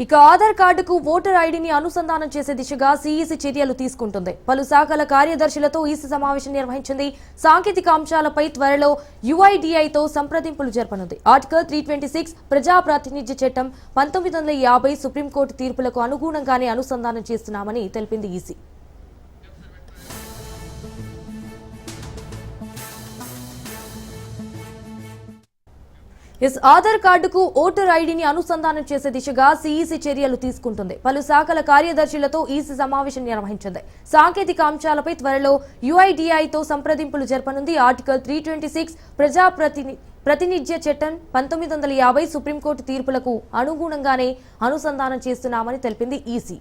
ఇక ఆధార్ కార్డుకు ఓటర్ ఐడిని అనుసంధానం చేసే దిశగా సిఈసి చర్యలు తీసుకుంటుంది. పలు శాఖల కార్యదర్శులతో ఈసీ సమావేశం నిర్వహించింది. సాంకేతిక అంశాలపై త్వరలో యుఐడిఐతో సంప్రదింపులు జరపనుంది. ఆర్టికల్ 326 ప్రజాప్రాతినిధ్య చట్టం 1950 సుప్రీంకోర్టు తీర్పులకు అనుగుణంగానే అనుసంధానం చేస్తున్నామని తెలిపింది ఈసీ. ఆధార్ కార్డుకు ఓటర్ ఐడిని అనుసంధానం చేసే దిశగా సిఈసి చర్యలు తీసుకుంటుంది. పలు శాఖల కార్యదర్శులతో ఈసీ సమావేశం నిర్వహించింది. సాంకేతిక అంశాలపై త్వరలో యుఐడిఐతో సంప్రదింపులు జరపనుంది. ఆర్టికల్ 326 ప్రజాప్రాతినిధ్య చట్టం 1950 సుప్రీంకోర్టు తీర్పులకు అనుగుణంగానే అనుసంధానం చేస్తున్నామని తెలిపింది ఈసీ.